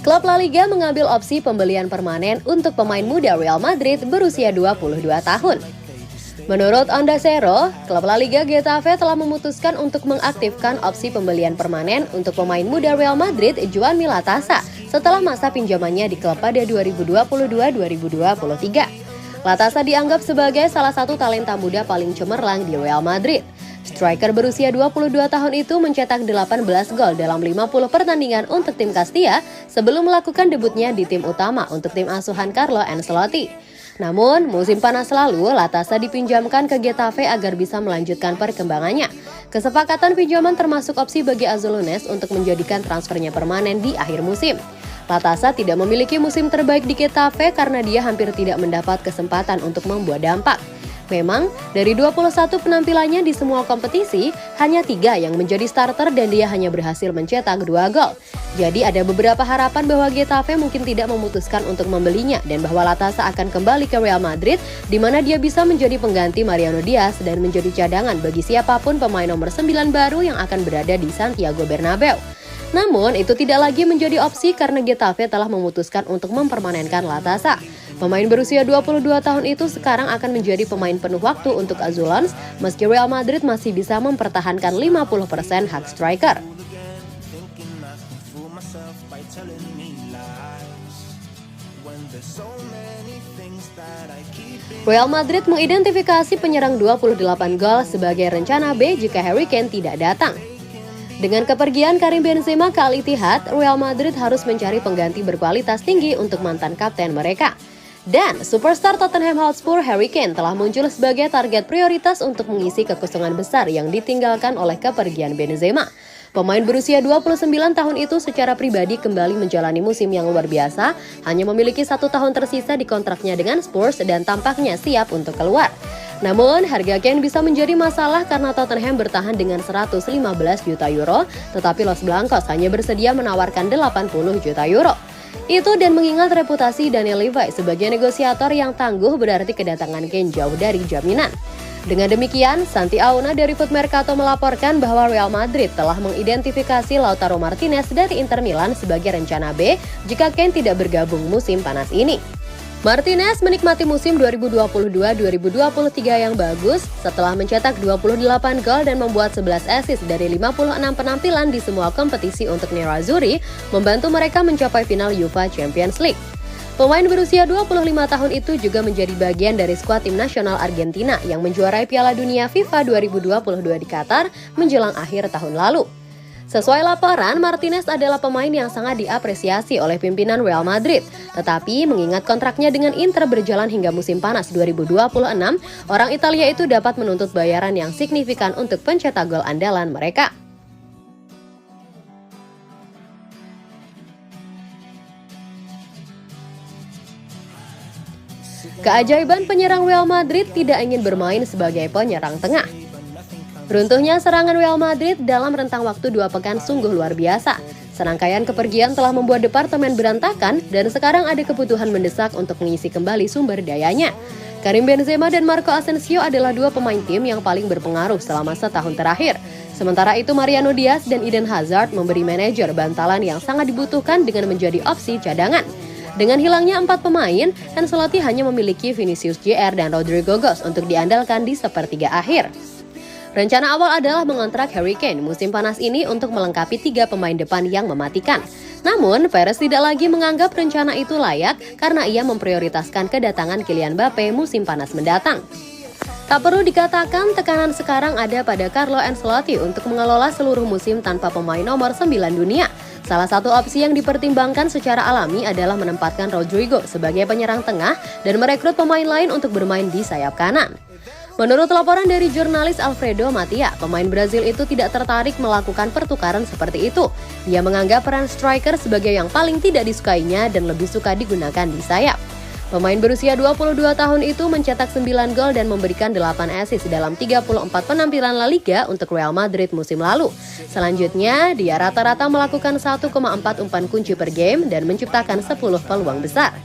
Klub La Liga mengambil opsi pembelian permanen untuk pemain muda Real Madrid berusia 22 tahun. Menurut Onda Cero, klub La Liga Getafe telah memutuskan untuk mengaktifkan opsi pembelian permanen untuk pemain muda Real Madrid Joan Milatasa setelah masa pinjamannya di klub pada 2022-2023. Latasa dianggap sebagai salah satu talenta muda paling cemerlang di Real Madrid. Striker berusia 22 tahun itu mencetak 18 gol dalam 50 pertandingan untuk tim Castilla sebelum melakukan debutnya di tim utama untuk tim asuhan Carlo Ancelotti. Namun, musim panas lalu, Latasa dipinjamkan ke Getafe agar bisa melanjutkan perkembangannya. Kesepakatan pinjaman termasuk opsi bagi Azulones untuk menjadikan transfernya permanen di akhir musim. Latasa tidak memiliki musim terbaik di Getafe karena dia hampir tidak mendapat kesempatan untuk membuat dampak. Memang, dari 21 penampilannya di semua kompetisi, hanya 3 yang menjadi starter dan dia hanya berhasil mencetak 2 gol. Jadi ada beberapa harapan bahwa Getafe mungkin tidak memutuskan untuk membelinya dan bahwa Latasa akan kembali ke Real Madrid di mana dia bisa menjadi pengganti Mariano Diaz dan menjadi cadangan bagi siapapun pemain nomor 9 baru yang akan berada di Santiago Bernabeu. Namun, itu tidak lagi menjadi opsi karena Getafe telah memutuskan untuk mempermanenkan Latasa. Pemain berusia 22 tahun itu sekarang akan menjadi pemain penuh waktu untuk Azulons, meski Real Madrid masih bisa mempertahankan 50% hak striker. Real Madrid mengidentifikasi penyerang 28 gol sebagai rencana B jika Harry Kane tidak datang. Dengan kepergian Karim Benzema ke Al Ittihad, Real Madrid harus mencari pengganti berkualitas tinggi untuk mantan kapten mereka. Dan superstar Tottenham Hotspur Harry Kane telah muncul sebagai target prioritas untuk mengisi kekosongan besar yang ditinggalkan oleh kepergian Benzema. Pemain berusia 29 tahun itu secara pribadi kembali menjalani musim yang luar biasa, hanya memiliki 1 tahun tersisa di kontraknya dengan Spurs dan tampaknya siap untuk keluar. Namun, harga Kane bisa menjadi masalah karena Tottenham bertahan dengan 115 juta euro, tetapi Los Blancos hanya bersedia menawarkan 80 juta euro. Itu dan mengingat reputasi Daniel Levy sebagai negosiator yang tangguh berarti kedatangan Kane jauh dari jaminan. Dengan demikian, Santi Auna dari Foot Mercato melaporkan bahwa Real Madrid telah mengidentifikasi Lautaro Martinez dari Inter Milan sebagai rencana B jika Kane tidak bergabung musim panas ini. Martinez menikmati musim 2022-2023 yang bagus setelah mencetak 28 gol dan membuat 11 assist dari 56 penampilan di semua kompetisi untuk Nerazzurri, membantu mereka mencapai final UEFA Champions League. Pemain berusia 25 tahun itu juga menjadi bagian dari skuad tim nasional Argentina yang menjuarai Piala Dunia FIFA 2022 di Qatar menjelang akhir tahun lalu. Sesuai laporan, Martinez adalah pemain yang sangat diapresiasi oleh pimpinan Real Madrid. Tetapi mengingat kontraknya dengan Inter berjalan hingga musim panas 2026, orang Italia itu dapat menuntut bayaran yang signifikan untuk pencetak gol andalan mereka. Keajaiban penyerang Real Madrid tidak ingin bermain sebagai penyerang tengah. Runtuhnya serangan Real Madrid dalam rentang waktu 2 pekan sungguh luar biasa. Serangkaian kepergian telah membuat departemen berantakan dan sekarang ada kebutuhan mendesak untuk mengisi kembali sumber dayanya. Karim Benzema dan Marco Asensio adalah 2 pemain tim yang paling berpengaruh selama setahun terakhir. Sementara itu Mariano Diaz dan Eden Hazard memberi manajer bantalan yang sangat dibutuhkan dengan menjadi opsi cadangan. Dengan hilangnya 4 pemain, Ancelotti hanya memiliki Vinicius Jr. dan Rodrygo Goes untuk diandalkan di sepertiga akhir. Rencana awal adalah mengontrak Harry Kane musim panas ini untuk melengkapi 3 pemain depan yang mematikan. Namun, Perez tidak lagi menganggap rencana itu layak karena ia memprioritaskan kedatangan Kylian Mbappe musim panas mendatang. Tak perlu dikatakan, tekanan sekarang ada pada Carlo Ancelotti untuk mengelola seluruh musim tanpa pemain nomor 9 dunia. Salah satu opsi yang dipertimbangkan secara alami adalah menempatkan Rodrygo sebagai penyerang tengah dan merekrut pemain lain untuk bermain di sayap kanan. Menurut laporan dari jurnalis Alfredo Matia, pemain Brazil itu tidak tertarik melakukan pertukaran seperti itu. Dia menganggap peran striker sebagai yang paling tidak disukainya dan lebih suka digunakan di sayap. Pemain berusia 22 tahun itu mencetak 9 gol dan memberikan 8 assist dalam 34 penampilan La Liga untuk Real Madrid musim lalu. Selanjutnya, dia rata-rata melakukan 1,4 umpan kunci per game dan menciptakan 10 peluang besar.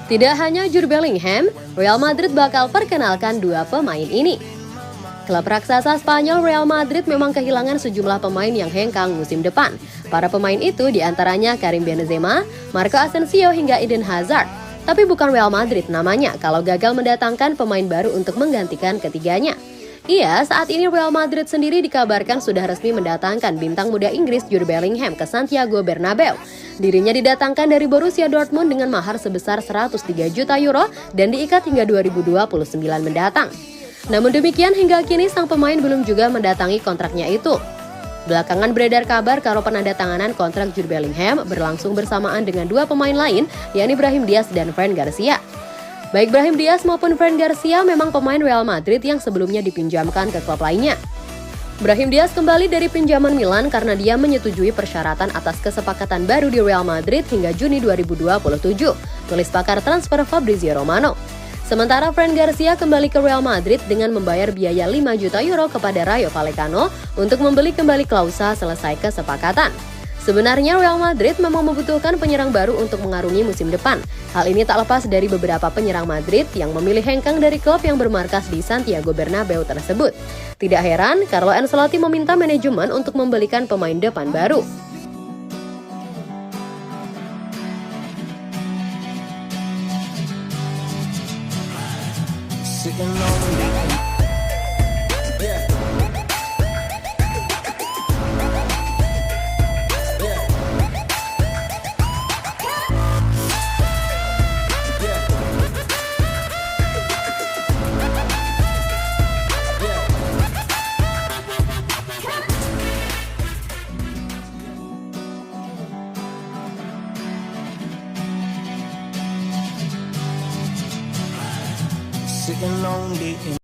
Tidak hanya Jude Bellingham, Real Madrid bakal perkenalkan dua pemain ini. Klub raksasa Spanyol Real Madrid memang kehilangan sejumlah pemain yang hengkang musim depan. Para pemain itu diantaranya Karim Benzema, Marco Asensio hingga Eden Hazard. Tapi bukan Real Madrid namanya kalau gagal mendatangkan pemain baru untuk menggantikan ketiganya. Iya, saat ini Real Madrid sendiri dikabarkan sudah resmi mendatangkan bintang muda Inggris Jude Bellingham ke Santiago Bernabeu. Dirinya didatangkan dari Borussia Dortmund dengan mahar sebesar 103 juta euro dan diikat hingga 2029 mendatang. Namun demikian hingga kini sang pemain belum juga mendatangi kontraknya itu. Belakangan beredar kabar kalau penandatanganan kontrak Jude Bellingham berlangsung bersamaan dengan dua pemain lain, yakni Brahim Diaz dan Fran Garcia. Baik Brahim Diaz maupun Fran Garcia memang pemain Real Madrid yang sebelumnya dipinjamkan ke klub lainnya. Brahim Diaz kembali dari pinjaman Milan karena dia menyetujui persyaratan atas kesepakatan baru di Real Madrid hingga Juni 2027, tulis pakar transfer Fabrizio Romano. Sementara Fran Garcia kembali ke Real Madrid dengan membayar biaya 5 juta euro kepada Rayo Vallecano untuk membeli kembali klausa selesai kesepakatan. Sebenarnya Real Madrid memang membutuhkan penyerang baru untuk mengarungi musim depan. Hal ini tak lepas dari beberapa penyerang Madrid yang memilih hengkang dari klub yang bermarkas di Santiago Bernabeu tersebut. Tidak heran, Carlo Ancelotti meminta manajemen untuk membelikan pemain depan baru. Sitting lonely in